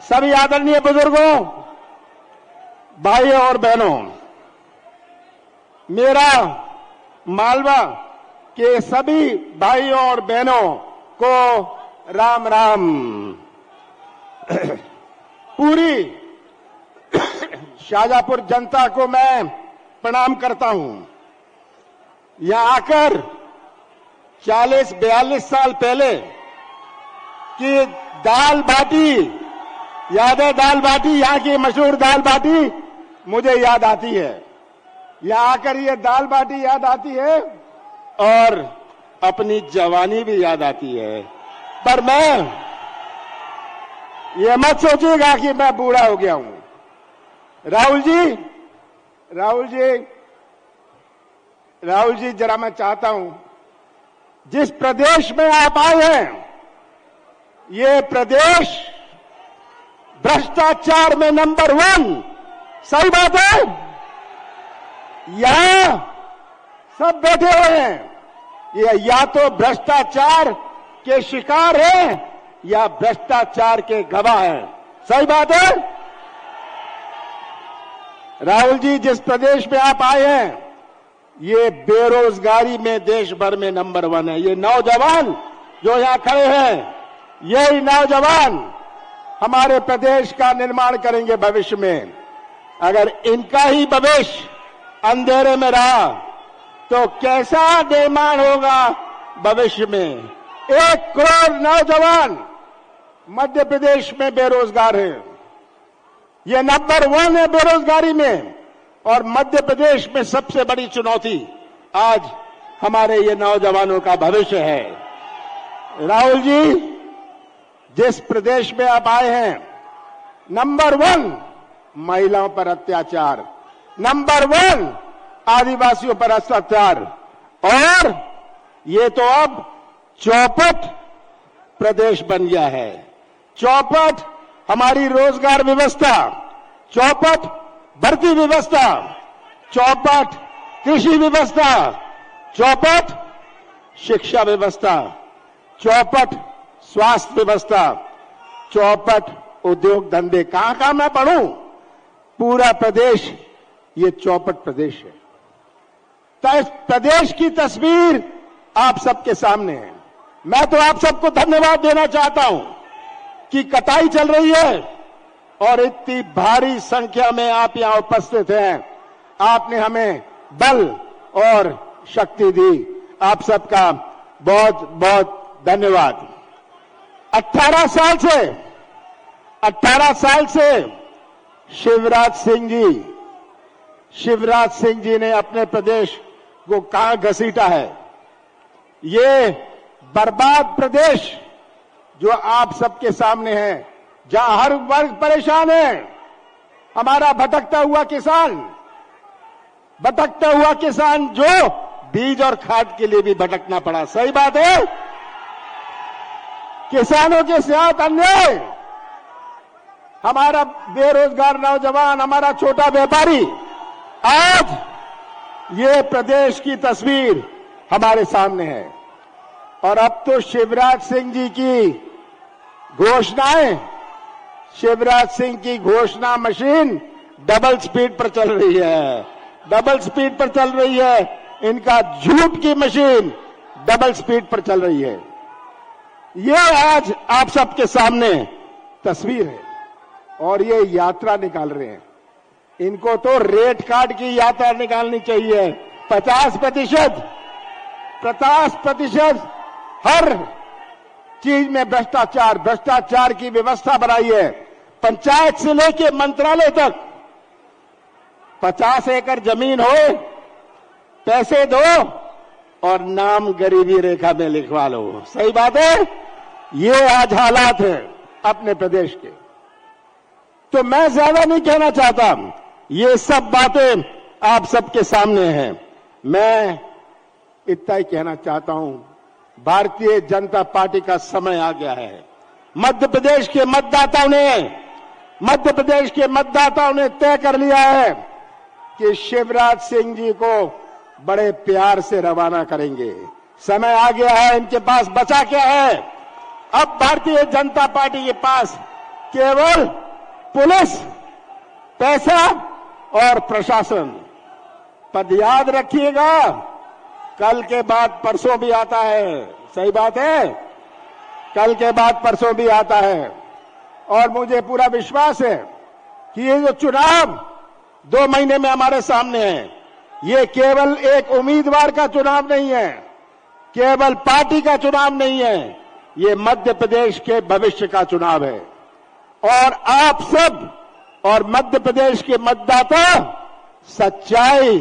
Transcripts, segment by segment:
सभी आदरणीय बुजुर्गों, भाइयों और बहनों, मेरा मालवा के सभी भाइयों और बहनों को राम राम। पूरी शाहजहांपुर जनता को मैं प्रणाम करता हूं। यहां आकर 40-42 साल पहले की दाल बाटी याद है? दाल बाटी, यहां की मशहूर दाल बाटी मुझे याद आती है। यहां आकर ये दाल बाटी याद आती है और अपनी जवानी भी याद आती है। पर मैं ये मत सोचिएगा कि मैं बूढ़ा हो गया हूं। राहुल जी, जरा मैं चाहता हूं, जिस प्रदेश में आप आए हैं, ये प्रदेश भ्रष्टाचार में नंबर 1। सही बात है? यहां सब बैठे हुए हैं, ये या तो भ्रष्टाचार के शिकार हैं या भ्रष्टाचार के गवाह हैं। सही बात है? राहुल जी, जिस प्रदेश में आप आए हैं, ये बेरोजगारी में देश भर में नंबर 1 है। ये नौजवान जो यहां खड़े हैं, यही नौजवान हमारे प्रदेश का निर्माण करेंगे भविष्य में। अगर इनका ही भविष्य अंधेरे में रहा तो कैसा निर्माण होगा भविष्य में? 1 करोड़ नौजवान मध्य प्रदेश में बेरोजगार हैं। ये नंबर 1 है बेरोजगारी में, और मध्य प्रदेश में सबसे बड़ी चुनौती आज हमारे ये नौजवानों का भविष्य है। राहुल जी, जिस प्रदेश में आप आए हैं, नंबर 1 महिलाओं पर अत्याचार, नंबर 1 आदिवासियों पर अत्याचार, और ये तो अब चौपट प्रदेश बन गया है। चौपट हमारी रोजगार व्यवस्था, चौपट भर्ती व्यवस्था, चौपट कृषि व्यवस्था, चौपट शिक्षा व्यवस्था, चौपट स्वास्थ्य व्यवस्था, चौपट उद्योग धंधे। कहां मैं पढ़ूं? पूरा प्रदेश ये चौपट प्रदेश है। तो इस प्रदेश की तस्वीर आप सबके सामने है। मैं तो आप सबको धन्यवाद देना चाहता हूं कि कटाई चल रही है और इतनी भारी संख्या में आप यहां उपस्थित हैं। आपने हमें बल और शक्ति दी। आप सबका बहुत बहुत धन्यवाद। 18 साल से शिवराज सिंह जी ने अपने प्रदेश को कहां घसीटा है। ये बर्बाद प्रदेश जो आप सबके सामने है, जहां हर वर्ग परेशान है। हमारा भटकता हुआ किसान जो बीज और खाद के लिए भी भटकना पड़ा। सही बात है? किसानों के साथ अन्याय, हमारा बेरोजगार नौजवान, हमारा छोटा व्यापारी। आज ये प्रदेश की तस्वीर हमारे सामने है। और अब तो शिवराज सिंह जी की घोषणाएं, शिवराज सिंह की घोषणा मशीन डबल स्पीड पर चल रही है। इनका झूठ की मशीन डबल स्पीड पर चल रही है। ये आज आप सबके सामने तस्वीर है और ये यात्रा निकाल रहे हैं। इनको तो रेट कार्ड की यात्रा निकालनी चाहिए। 50% हर चीज में भ्रष्टाचार की व्यवस्था बनाई है। पंचायत से लेके मंत्रालय तक 50 एकड़ जमीन हो, पैसे दो और नाम गरीबी रेखा में लिखवा लो। सही बात है? ये आज हालात है अपने प्रदेश के। तो मैं ज्यादा नहीं कहना चाहता, ये सब बातें आप सबके सामने हैं। मैं इतना ही कहना चाहता हूं, भारतीय जनता पार्टी का समय आ गया है। मध्य प्रदेश के मतदाताओं ने तय कर लिया है कि शिवराज सिंह जी को बड़े प्यार से रवाना करेंगे। समय आ गया है, इनके पास बचा क्या है? अब भारतीय जनता पार्टी के पास केवल पुलिस, पैसा और प्रशासन। पर याद रखिएगा, कल के बाद परसों भी आता है। सही बात है, कल के बाद परसों भी आता है। और मुझे पूरा विश्वास है कि ये जो चुनाव 2 महीने में हमारे सामने है, ये केवल एक उम्मीदवार का चुनाव नहीं है, केवल पार्टी का चुनाव नहीं है, ये मध्य प्रदेश के भविष्य का चुनाव है। और आप सब और मध्य प्रदेश के मतदाता सच्चाई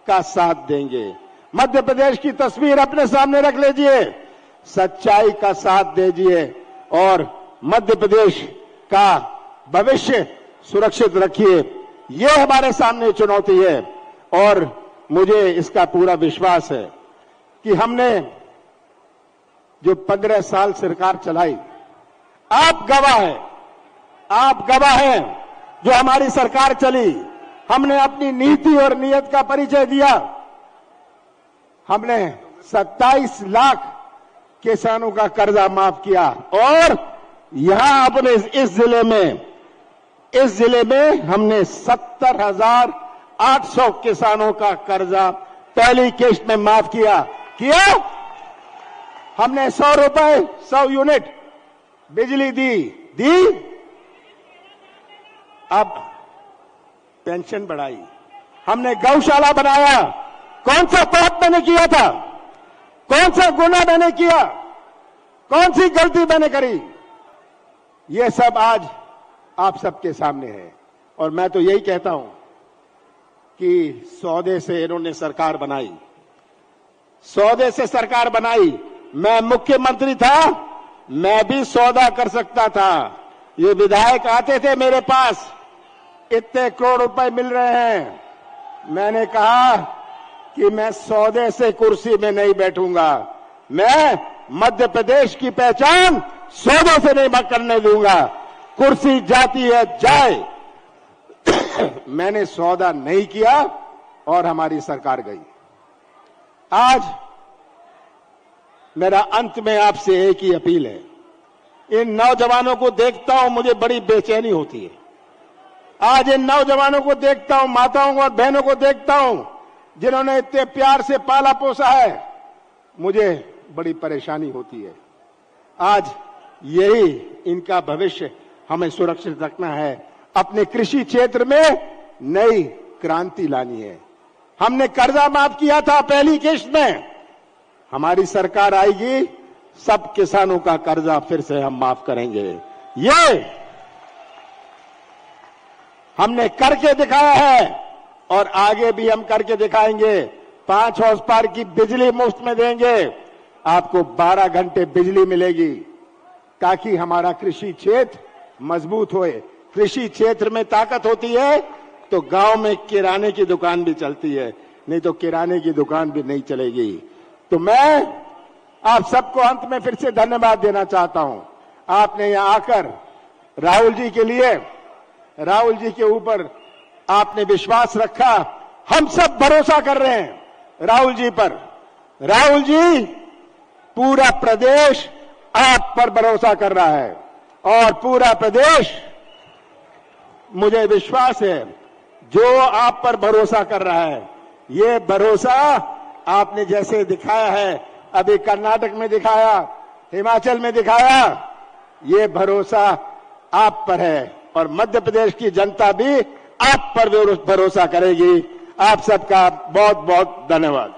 का साथ देंगे। मध्य प्रदेश की तस्वीर अपने सामने रख लीजिए, सच्चाई का साथ दीजिए और मध्य प्रदेश का भविष्य सुरक्षित रखिए। ये हमारे सामने चुनौती है और मुझे इसका पूरा विश्वास है कि हमने जो 15 साल सरकार चलाई, आप गवाह हैं, आप गवाह हैं। जो हमारी सरकार चली, हमने अपनी नीति और नीयत का परिचय दिया। हमने 27 लाख किसानों का कर्जा माफ किया और यहां अपने इस जिले में हमने 70,800 किसानों का कर्जा पहली किश्त में माफ किया। हमने 100 रुपए 100 यूनिट बिजली दी। अब पेंशन बढ़ाई, हमने गौशाला बनाया। कौन सा पाप मैंने किया था, कौन सा गुनाह मैंने किया, कौन सी गलती मैंने करी, ये सब आज आप सबके सामने है। और मैं तो यही कहता हूं कि सौदे से इन्होंने सरकार बनाई, सौदे से सरकार बनाई। मैं मुख्यमंत्री था, मैं भी सौदा कर सकता था। ये विधायक आते थे मेरे पास, इतने करोड़ रुपए मिल रहे हैं। मैंने कहा कि मैं सौदे से कुर्सी में नहीं बैठूंगा, मैं मध्य प्रदेश की पहचान सौदे से नहीं करने दूंगा। कुर्सी जाती है जाए। मैंने सौदा नहीं किया और हमारी सरकार गई। आज मेरा अंत में आपसे एक ही अपील है। इन नौजवानों को देखता हूं, मुझे बड़ी बेचैनी होती है। आज इन नौजवानों को देखता हूं, माताओं और बहनों को देखता हूं, जिन्होंने इतने प्यार से पाला पोसा है, मुझे बड़ी परेशानी होती है। आज यही इनका भविष्य हमें सुरक्षित रखना है। अपने कृषि क्षेत्र में नई क्रांति लानी है। हमने कर्जा माफ किया था पहली किश्त में, हमारी सरकार आएगी, सब किसानों का कर्जा फिर से हम माफ करेंगे। ये हमने करके दिखाया है और आगे भी हम करके दिखाएंगे। 5 हॉर्स पावर की बिजली मुफ्त में देंगे, आपको 12 घंटे बिजली मिलेगी, ताकि हमारा कृषि क्षेत्र मजबूत होए। कृषि क्षेत्र में ताकत होती है तो गांव में किराने की दुकान भी चलती है, नहीं तो किराने की दुकान भी नहीं चलेगी। तो मैं आप सबको अंत में फिर से धन्यवाद देना चाहता हूं। आपने यहां आकर राहुल जी के लिए, राहुल जी के ऊपर आपने विश्वास रखा। हम सब भरोसा कर रहे हैं राहुल जी पर। राहुल जी, पूरा प्रदेश आप पर भरोसा कर रहा है और पूरा प्रदेश, मुझे विश्वास है, जो आप पर भरोसा कर रहा है, ये भरोसा आपने जैसे दिखाया है, अभी कर्नाटक में दिखाया, हिमाचल में दिखाया, ये भरोसा आप पर है और मध्य प्रदेश की जनता भी आप पर भरोसा करेगी। आप सबका बहुत बहुत धन्यवाद।